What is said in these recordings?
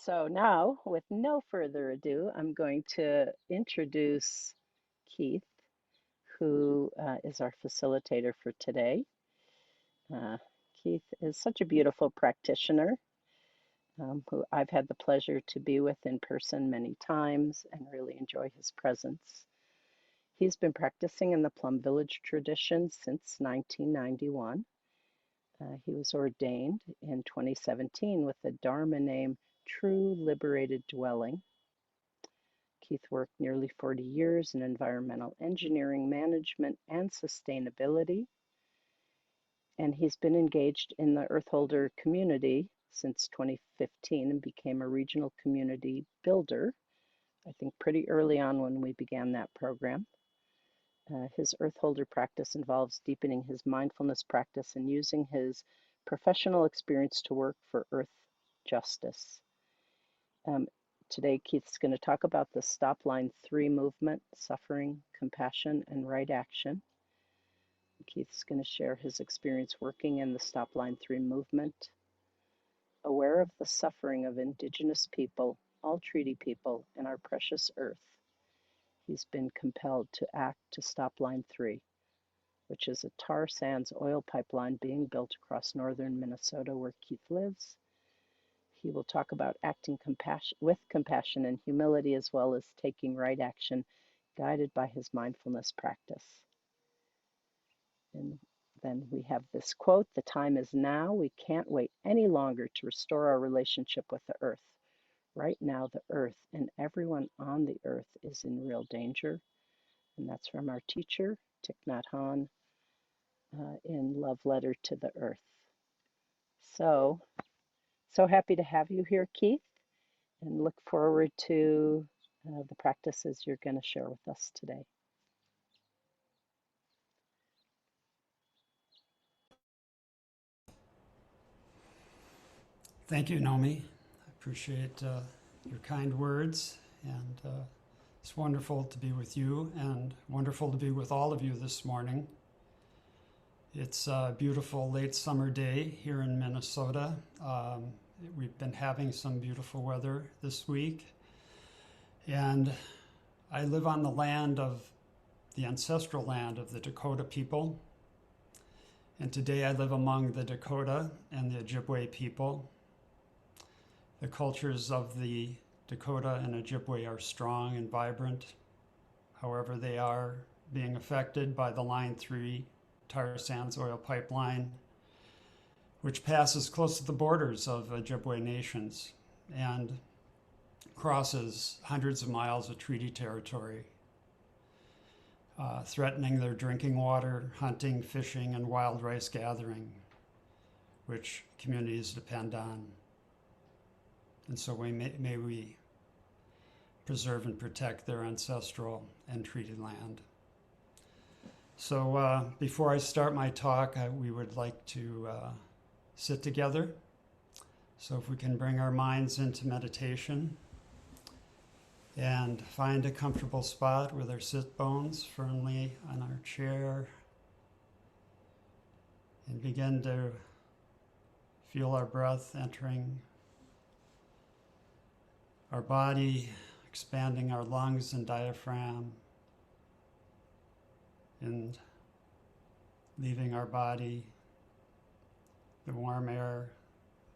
So now, with no further ado, I'm going to introduce Keith, who is our facilitator for today. Uh, Keith is such a beautiful practitioner who I've had the pleasure to be with in person many times and really enjoy his presence. He's been practicing in the Plum Village tradition since 1991. He was ordained in 2017 with the Dharma name True Liberated Dwelling. Keith worked nearly 40 years in environmental engineering management and sustainability, and he's been engaged in the Earthholder community since 2015 and became a regional community builder, I think pretty early on when we began that program. His Earthholder practice involves deepening his mindfulness practice and using his professional experience to work for Earth justice. Um, Today, Keith's going to talk about the Stop Line 3 movement, suffering, compassion, and right action. Keith's going to share his experience working in the Stop Line 3 movement, aware of the suffering of Indigenous people, all treaty people, and our precious Earth. He's been compelled to act to stop Line 3, which is a tar sands oil pipeline being built across northern Minnesota where Keith lives. He will talk about acting with compassion and humility, as well as taking right action, guided by his mindfulness practice. And then we have this quote: "The time is now. We can't wait any longer to restore our relationship with the earth. Right now, the earth and everyone on the earth is in real danger." And that's from our teacher, Thich Nhat Hanh, in Love Letter to the Earth. So happy to have you here, Keith, and look forward to the practices you're going to share with us today. Thank you, Nomi. I appreciate your kind words, and it's wonderful to be with you and wonderful to be with all of you this morning. It's a beautiful late summer day here in Minnesota. We've been having some beautiful weather this week, and I live on the land of the ancestral land of the Dakota people, and today I live among the Dakota and the Ojibwe people. The cultures of the Dakota and Ojibwe are strong and vibrant. However, they are being affected by the Line 3 tar sands oil pipeline, which passes close to the borders of Ojibwe nations and crosses hundreds of miles of treaty territory, threatening their drinking water, hunting, fishing, and wild rice gathering, which communities depend on. And so may we preserve and protect their ancestral and treaty land. So before I start my talk, we would like to sit together. So if we can bring our minds into meditation and find a comfortable spot with our sit bones firmly on our chair, and begin to feel our breath entering our body, expanding our lungs and diaphragm, and leaving our body, the warm air,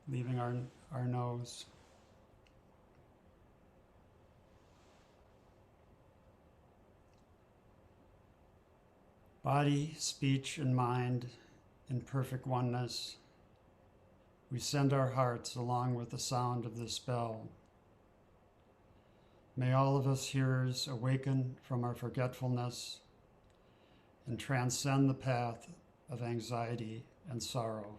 leaving our nose. Body, speech, and mind in perfect oneness. We send our hearts along with the sound of this bell. May all of us hearers awaken from our forgetfulness and transcend the path of anxiety and sorrow.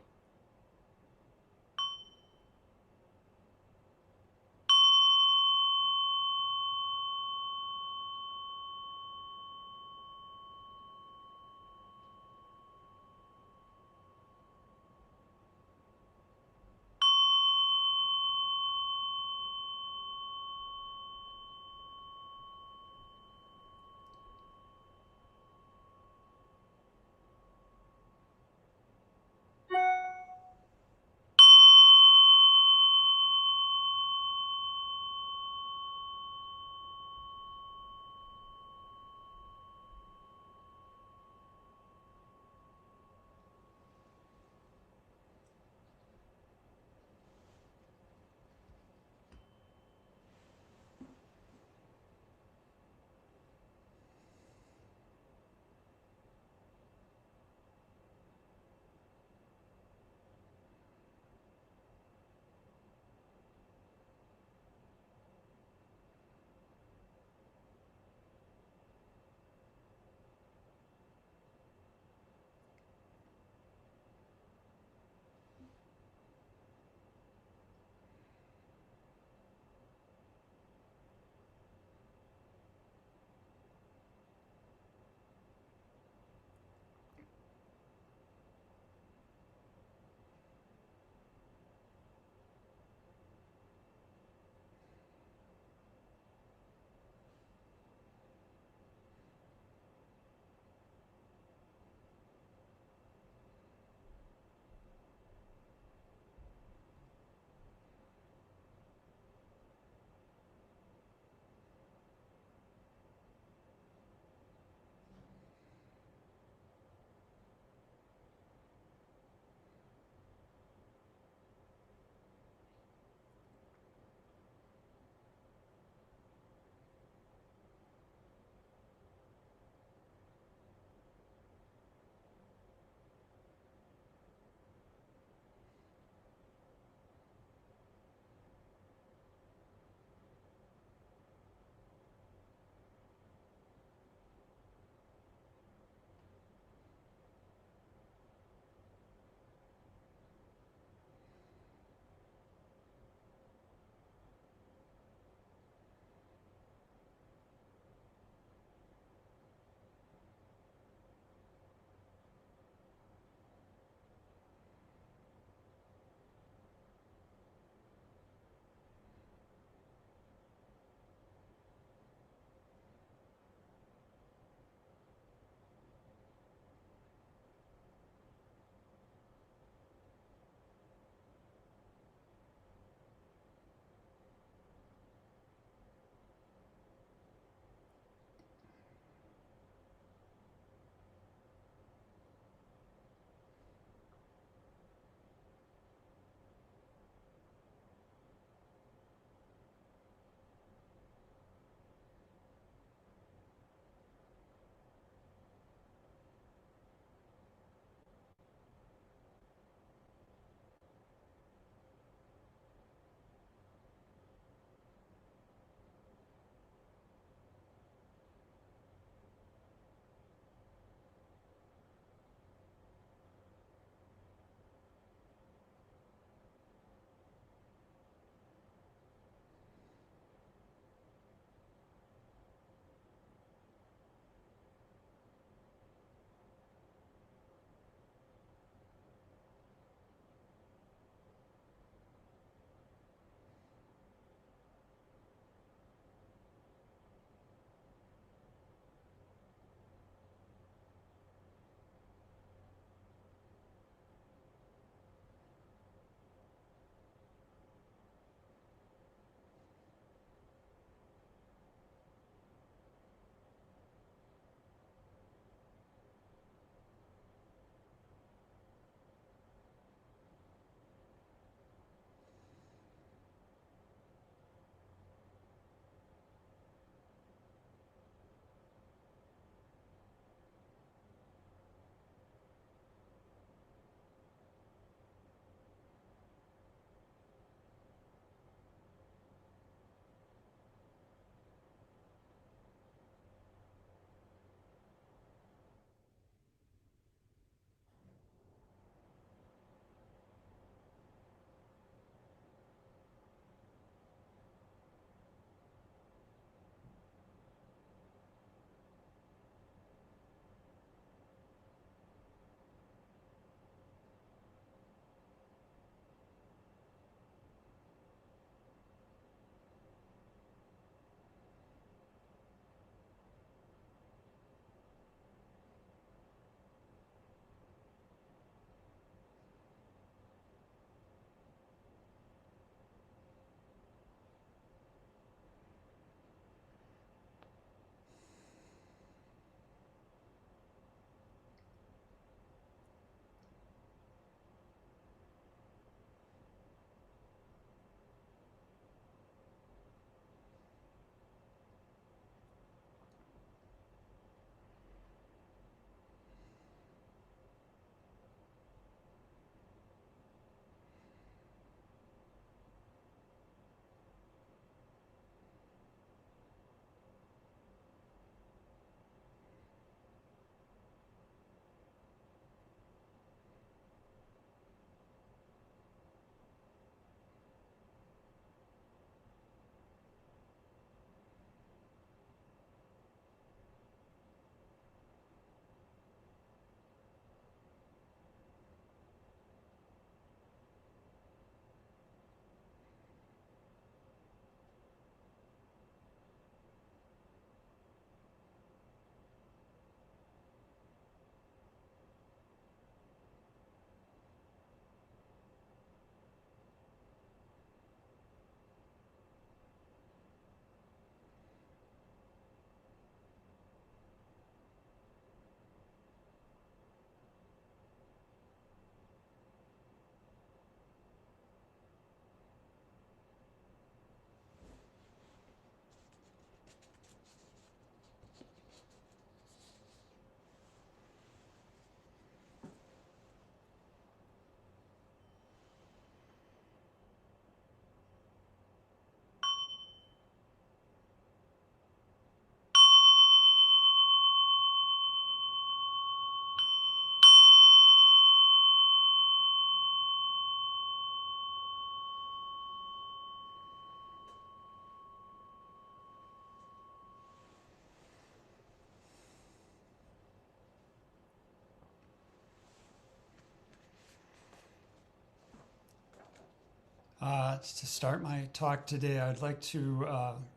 To start my talk today, I'd like to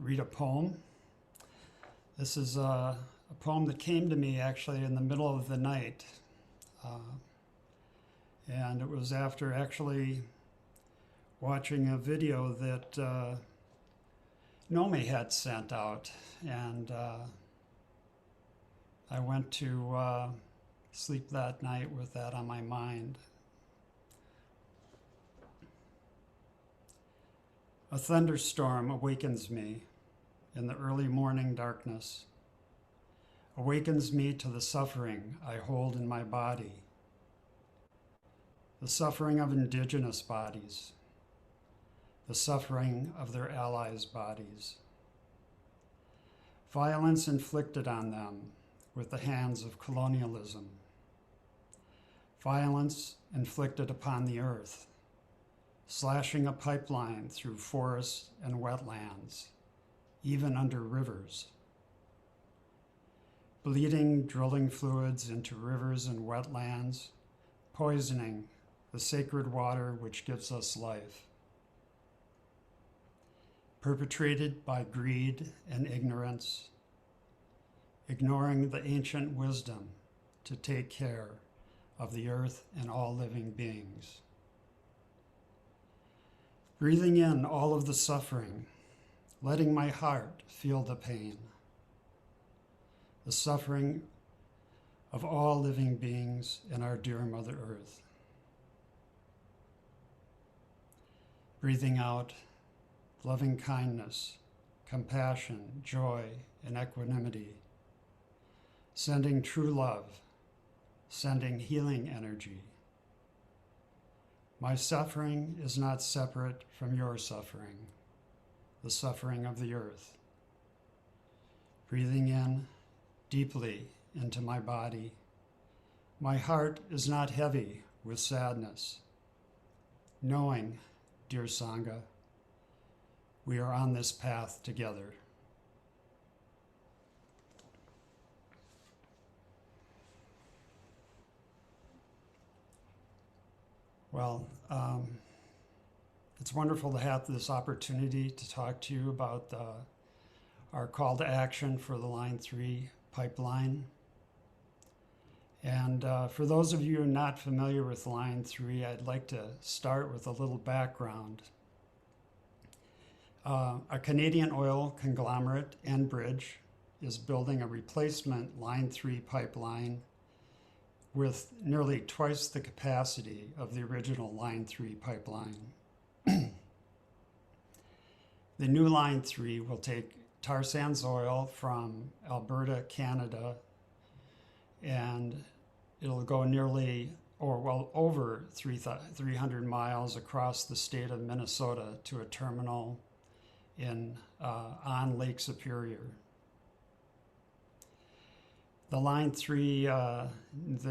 read a poem. This is a poem that came to me actually in the middle of the night. And it was after actually watching a video that Nomi had sent out. And I went to sleep that night with that on my mind. A thunderstorm awakens me in the early morning darkness, awakens me to the suffering I hold in my body, the suffering of Indigenous bodies, the suffering of their allies' bodies, violence inflicted on them with the hands of colonialism, violence inflicted upon the earth, slashing a pipeline through forests and wetlands, even under rivers, bleeding drilling fluids into rivers and wetlands, poisoning the sacred water which gives us life, perpetrated by greed and ignorance, ignoring the ancient wisdom to take care of the earth and all living beings. Breathing in all of the suffering, letting my heart feel the pain, the suffering of all living beings and our dear Mother Earth. Breathing out loving kindness, compassion, joy, and equanimity, sending true love, sending healing energy. My suffering is not separate from your suffering, the suffering of the earth. Breathing in deeply into my body, my heart is not heavy with sadness. Knowing, dear Sangha, we are on this path together. Well, it's wonderful to have this opportunity to talk to you about our call to action for the Line 3 pipeline. And for those of you not familiar with Line 3, I'd like to start with a little background. A Canadian oil conglomerate, Enbridge, is building a replacement Line 3 pipeline with nearly twice the capacity of the original Line 3 pipeline. The new Line 3 will take tar sands oil from Alberta, Canada, and it'll go nearly, or well, over 300 miles across the state of Minnesota to a terminal on Lake Superior. The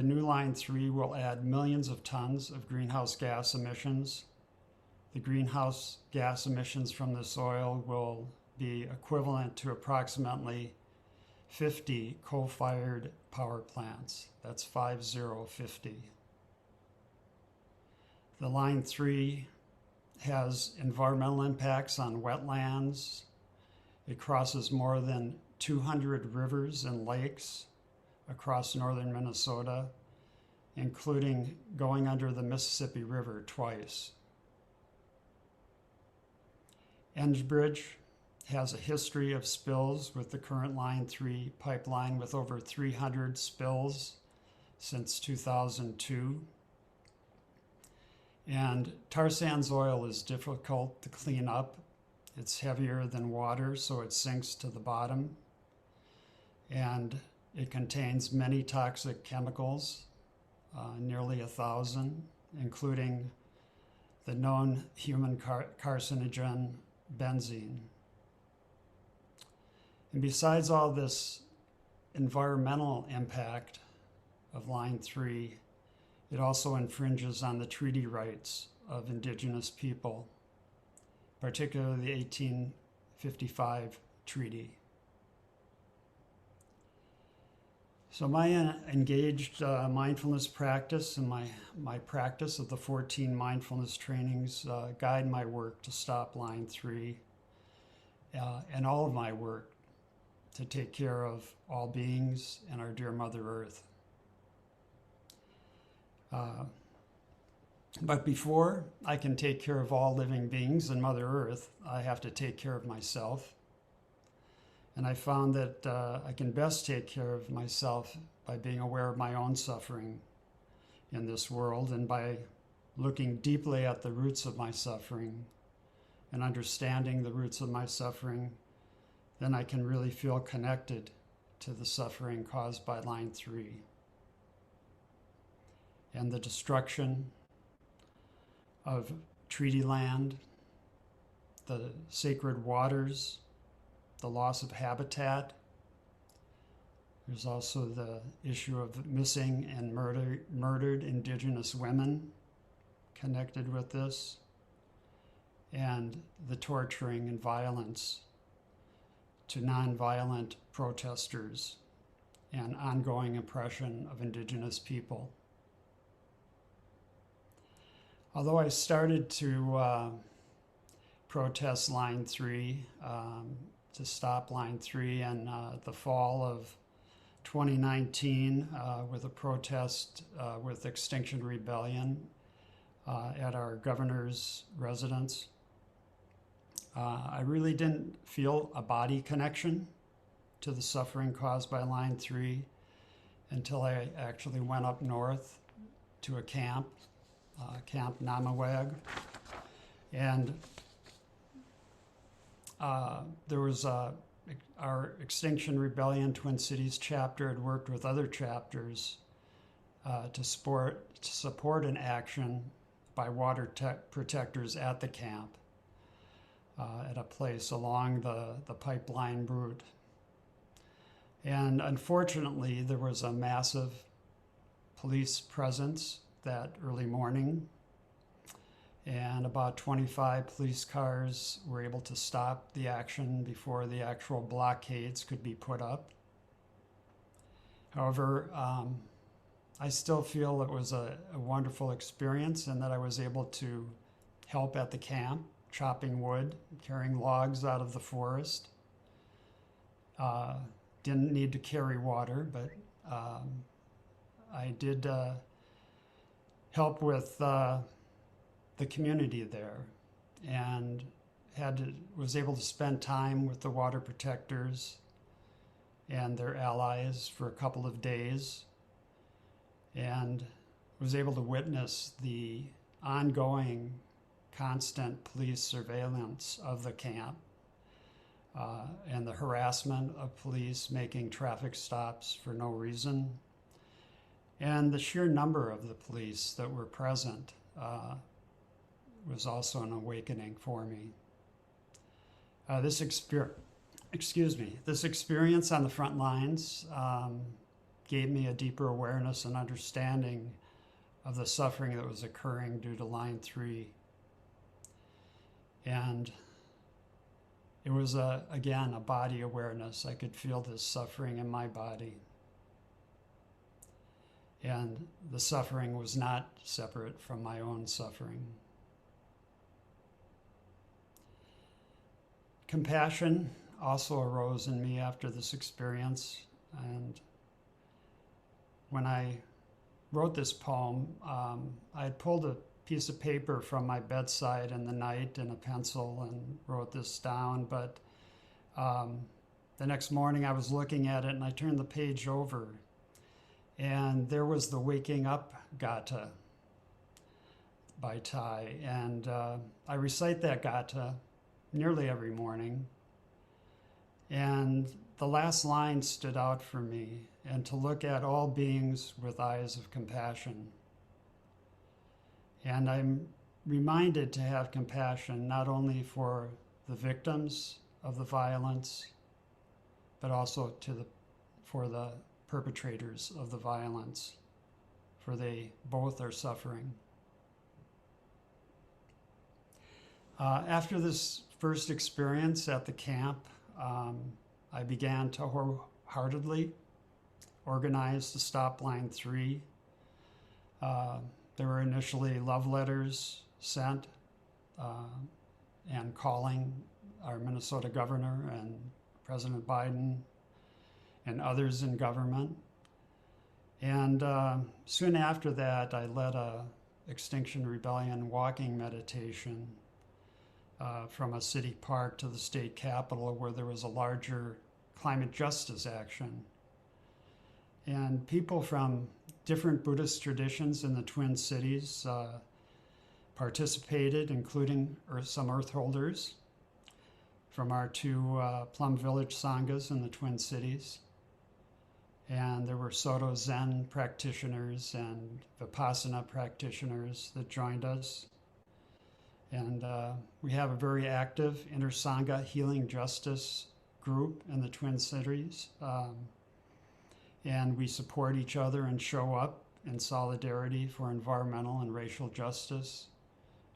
new Line 3 will add millions of tons of greenhouse gas emissions. The greenhouse gas emissions from this oil will be equivalent to approximately 50 coal-fired power plants. That's 50. The Line 3 has environmental impacts on wetlands. It crosses more than 200 rivers and lakes across northern Minnesota, including going under the Mississippi River twice. Enbridge has a history of spills with the current Line 3 pipeline, with over 300 spills since 2002. And tar sands oil is difficult to clean up. It's heavier than water, so it sinks to the bottom. And it contains many toxic chemicals, nearly 1,000, including the known human carcinogen benzene. And besides all this environmental impact of Line 3, it also infringes on the treaty rights of Indigenous people, particularly the 1855 treaty. So my engaged mindfulness practice and my practice of the 14 mindfulness trainings guide my work to stop line 3 and all of my work to take care of all beings and our dear Mother Earth. But before I can take care of all living beings and Mother Earth, I have to take care of myself. And I found that I can best take care of myself by being aware of my own suffering in this world and by looking deeply at the roots of my suffering and understanding the roots of my suffering. Then I can really feel connected to the suffering caused by line 3 and the destruction of treaty land, the sacred waters, the loss of habitat. There's also the issue of missing and murdered Indigenous women connected with this, and the torturing and violence to nonviolent protesters and ongoing oppression of Indigenous people. Although I started to protest line 3, to stop line 3 in the fall of 2019 with a protest with Extinction Rebellion at our governor's residence. I really didn't feel a body connection to the suffering caused by line 3 until I actually went up north to a camp, Camp Namawag, and there was our Extinction Rebellion Twin Cities chapter had worked with other chapters to support an action by water protectors at the camp at a place along the pipeline route. And unfortunately, there was a massive police presence that early morning, and about 25 police cars were able to stop the action before the actual blockades could be put up. However, I still feel it was a wonderful experience and that I was able to help at the camp, chopping wood, carrying logs out of the forest. Didn't need to carry water, but I did help with the community there, and was able to spend time with the water protectors and their allies for a couple of days, and was able to witness the ongoing constant police surveillance of the camp and the harassment of police making traffic stops for no reason, and the sheer number of the police that were present was also an awakening for me. This experience on the front lines gave me a deeper awareness and understanding of the suffering that was occurring due to line 3. And it was, again, a body awareness. I could feel this suffering in my body. And the suffering was not separate from my own suffering. Compassion also arose in me after this experience, and when I wrote this poem, I had pulled a piece of paper from my bedside in the night and a pencil and wrote this down, but the next morning I was looking at it and I turned the page over, and there was the Waking Up Gatha by Thai, and I recite that Gatha nearly every morning, and the last line stood out for me, and to look at all beings with eyes of compassion. And I'm reminded to have compassion not only for the victims of the violence, but also for the perpetrators of the violence, for they both are suffering. After this first experience at the camp, I began to wholeheartedly organized to stop Line 3. There were initially love letters sent and calling our Minnesota governor and President Biden and others in government. And soon after that, I led a Extinction Rebellion walking meditation from a city park to the state capitol, where there was a larger climate justice action. And people from different Buddhist traditions in the Twin Cities participated, including some earth holders from our two Plum Village Sanghas in the Twin Cities. And there were Soto Zen practitioners and Vipassana practitioners that joined us. And we have a very active inter-Sangha healing justice group in the Twin Cities. And we support each other and show up in solidarity for environmental and racial justice.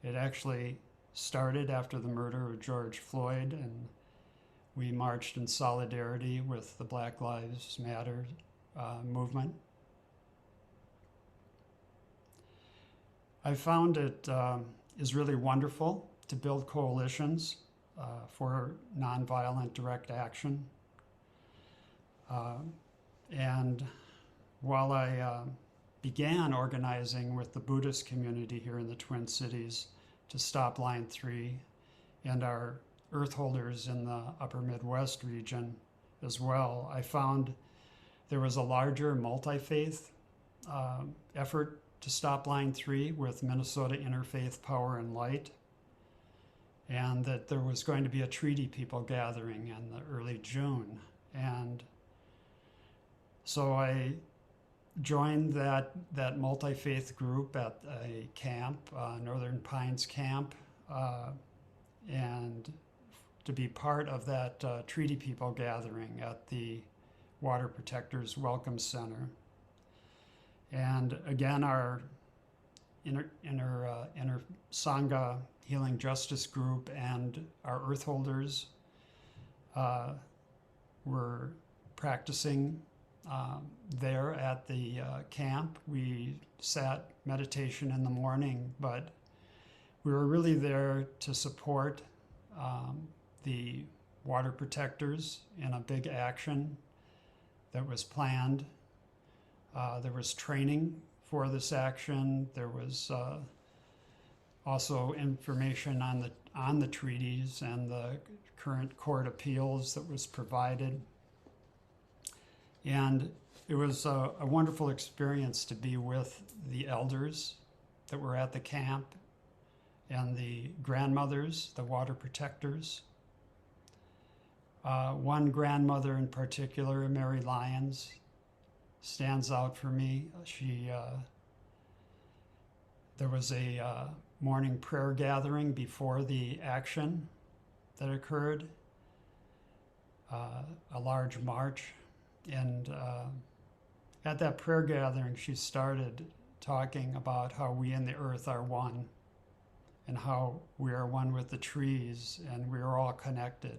It actually started after the murder of George Floyd, and we marched in solidarity with the Black Lives Matter movement. I found it is really wonderful to build coalitions for nonviolent direct action. And while I began organizing with the Buddhist community here in the Twin Cities to stop Line 3 and our earth holders in the upper Midwest region as well, I found there was a larger multi-faith effort to stop Line 3 with Minnesota Interfaith Power and Light, and that there was going to be a treaty people gathering in the early June. And so I joined that multi-faith group at a camp, Northern Pines Camp, and to be part of that treaty people gathering at the Water Protectors Welcome Center. And again, our inner Sangha Healing Justice Group and our earth holders were practicing there at the camp. We sat meditation in the morning, but we were really there to support the water protectors in a big action that was planned. There was training for this action. There was also information on the treaties and the current court appeals that was provided. And it was a wonderful experience to be with the elders that were at the camp and the grandmothers, the water protectors. One grandmother in particular, Mary Lyons, stands out for me. There was a morning prayer gathering before the action that occurred, a large march. And at that prayer gathering, she started talking about how we and the earth are one, and how we are one with the trees, and we are all connected.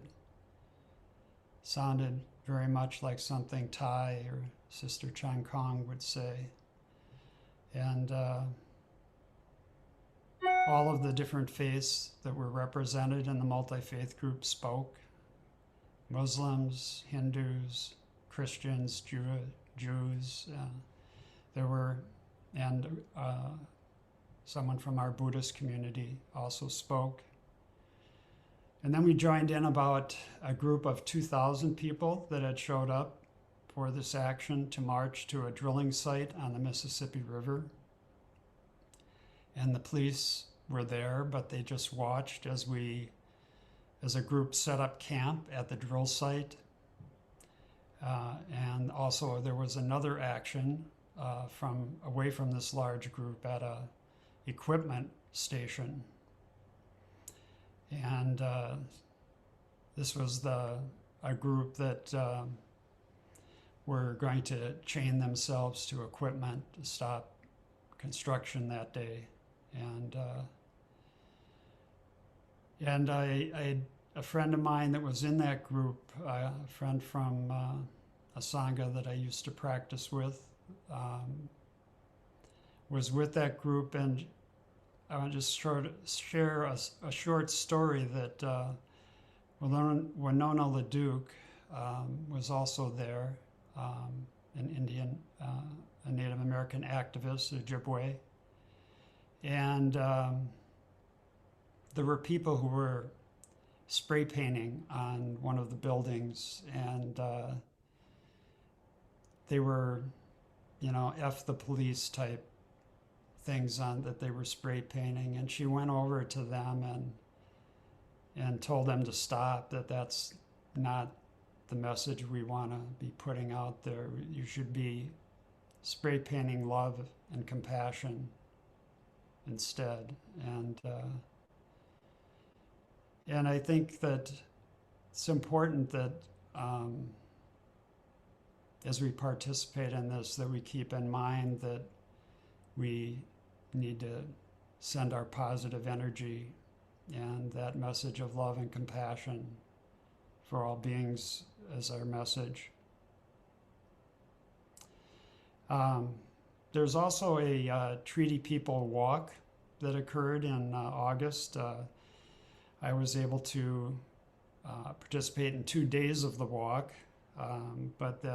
Sounded very much like something Thai or Sister Chan Kong would say. And all of the different faiths that were represented in the multi-faith group spoke. Muslims, Hindus, Christians, Jews. There were, and someone from our Buddhist community also spoke. And then we joined in about a group of 2,000 people that had showed up for this action to march to a drilling site on the Mississippi River. And the police were there, but they just watched as a group set up camp at the drill site. And also there was another action away from this large group at a equipment station. And this was a group that were going to chain themselves to equipment to stop construction that day. And a friend of mine that was in that group, a friend from a Sangha that I used to practice with, was with that group, and I want to just share a short story that Winona LaDuke was also there, an Indian, a Native American activist, Ojibwe. And there were people who were spray painting on one of the buildings, and they were, F the police type things on that they were spray painting. And she went over to them and told them to stop, that's not the message we want to be putting out there. You should be spray painting love and compassion instead. And I think that it's important that as we participate in this, that we keep in mind that we need to send our positive energy and that message of love and compassion for all beings as our message. There's also a Treaty People walk that occurred in August. I was able to participate in 2 days of the walk, but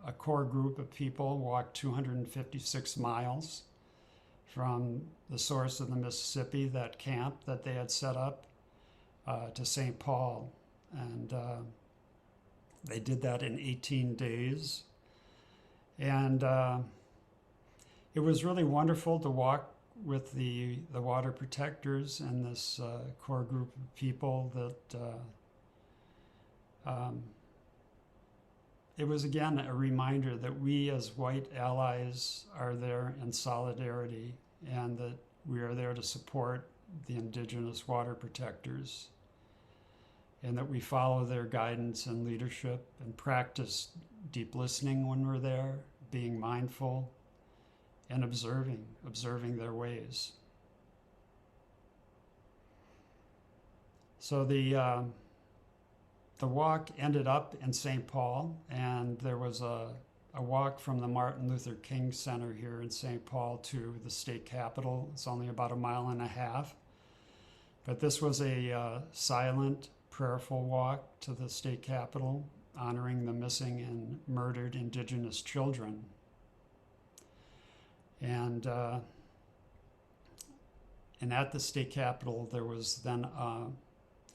a core group of people walked 256 miles from the source of the Mississippi, that camp that they had set up, to St. Paul. And they did that in 18 days. And it was really wonderful to walk with the water protectors and this core group of people that it was again a reminder that we as white allies are there in solidarity, and that we are there to support the Indigenous water protectors, and that we follow their guidance and leadership and practice deep listening when we're there, being mindful and observing their ways. So the walk ended up in St. Paul, and there was a walk from the Martin Luther King Center here in St. Paul to the state capitol. It's only about 1.5 miles. But this was a silent, prayerful walk to the state capitol, honoring the missing and murdered Indigenous children. And at the state capitol, there was then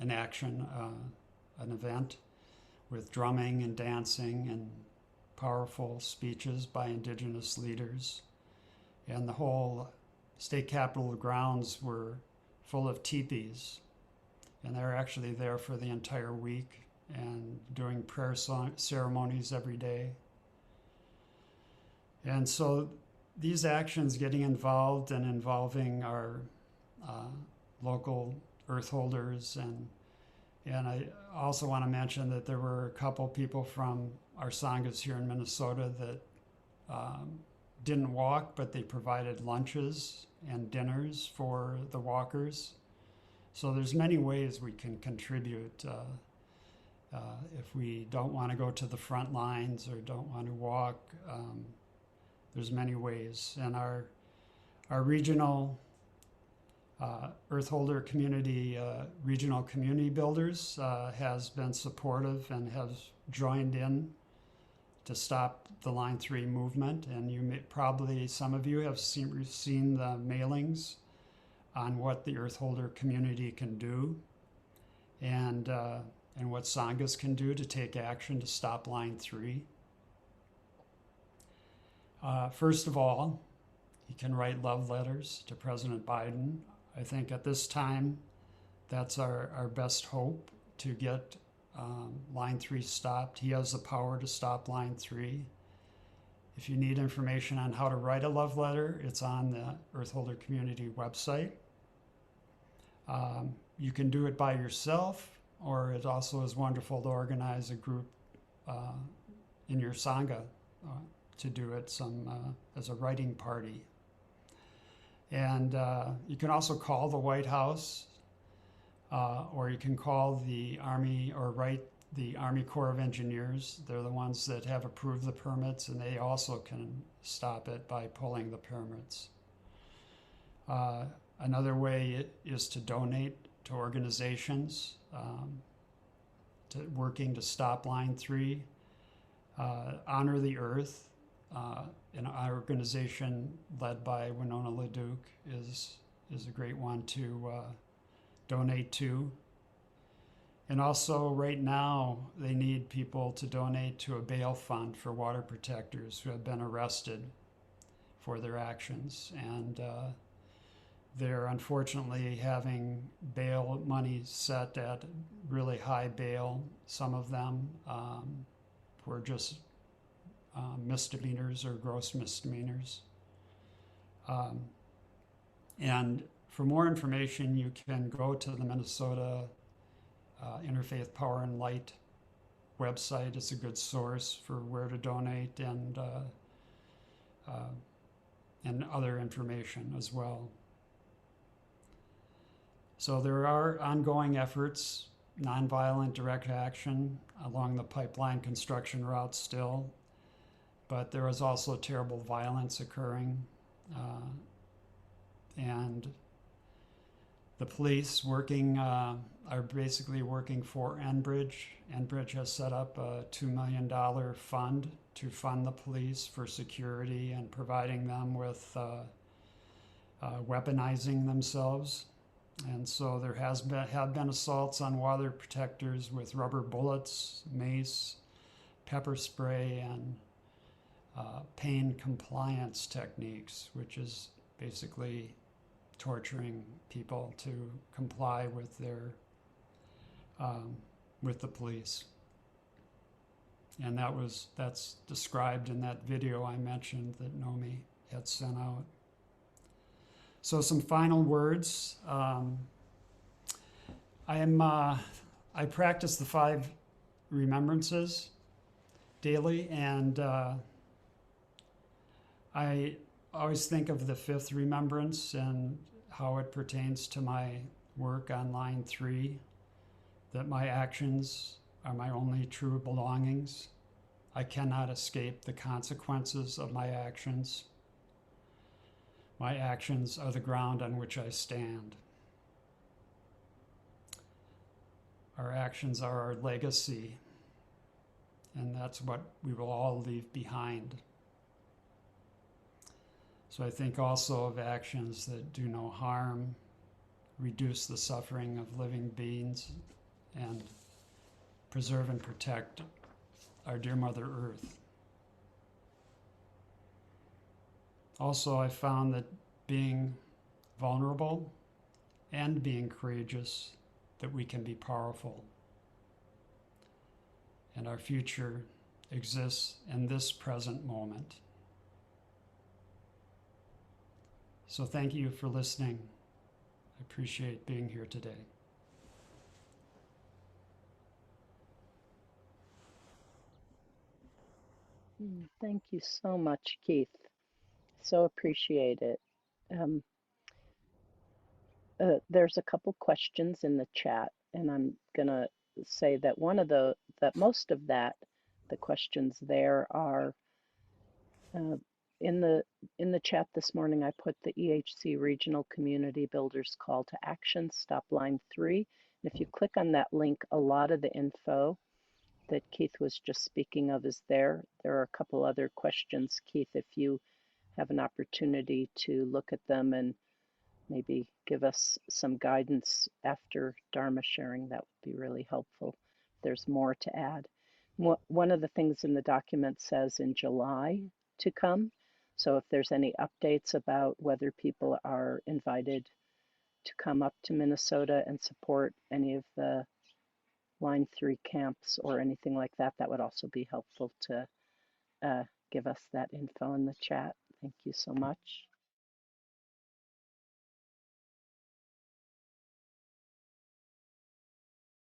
an action, an event with drumming and dancing and powerful speeches by Indigenous leaders. And the whole state capitol grounds were full of teepees. And they're actually there for the entire week and doing prayer ceremonies every day. And so these actions, getting involved and involving our local earth holders, and I also want to mention that there were a couple people from our Sanghas here in Minnesota that didn't walk, but they provided lunches and dinners for the walkers. So there's many ways we can contribute. If we don't want to go to the front lines or don't want to walk, there's many ways. And our regional Earth Holder community, regional community builders has been supportive and has joined in to stop the Line 3 movement. And you may, probably some of you have seen the mailings on what the Earth Holder community can do, and what Sanghas can do to take action to stop Line 3. First of all, you can write love letters to President Biden. I think at this time, that's our best hope to get Line 3 stopped. He has the power to stop Line 3. If you need information on how to write a love letter, it's on the Earth Holder Community website. You can do it by yourself, or it also is wonderful to organize a group in your Sangha to do it as a writing party. And you can also call the White House, or you can call the Army or write the Army Corps of Engineers. They're the ones that have approved the permits, and they also can stop it by pulling the permits. Another way is to donate to organizations working to stop Line 3. Honor the Earth, an organization led by Winona LaDuke, is a great one to donate to. And also, right now, they need people to donate to a bail fund for water protectors who have been arrested for their actions. And they're unfortunately having bail money set at really high bail. Some of them were just misdemeanors or gross misdemeanors. And for more information, you can go to the Minnesota Interfaith Power and Light website. It's a good source for where to donate and other information as well. So there are ongoing efforts, nonviolent direct action along the pipeline construction route still, but there is also terrible violence occurring. And the police are basically working for Enbridge. Enbridge has set up a $2 million fund to fund the police for security and providing them with weaponizing themselves. And so there have been assaults on water protectors with rubber bullets, mace, pepper spray, and pain compliance techniques, which is basically torturing people to comply with their with the police. And that's described in that video I mentioned that Nomi had sent out. So some final words. I practice the 5 remembrances daily, and I always think of the 5th remembrance and how it pertains to my work on Line 3, that my actions are my only true belongings. I cannot escape the consequences of my actions. My actions are the ground on which I stand. Our actions are our legacy, and that's what we will all leave behind. So I think also of actions that do no harm, reduce the suffering of living beings, and preserve and protect our dear Mother Earth. Also, I found that being vulnerable and being courageous, that we can be powerful. And our future exists in this present moment. So thank you for listening. I appreciate being here today. Thank you so much, Keith. So appreciate it. There's a couple questions in the chat, and I'm gonna say that most of the questions there are in the chat this morning. I put the EHC Regional Community Builders Call to Action, Stop Line 3. And if you click on that link, a lot of the info that Keith was just speaking of is there. There are a couple other questions, Keith, if you have an opportunity to look at them and maybe give us some guidance after Dharma sharing, that would be really helpful. There's more to add. One of the things in the document says in July to come. So if there's any updates about whether people are invited to come up to Minnesota and support any of the Line 3 camps or anything like that, that would also be helpful to give us that info in the chat. Thank you so much.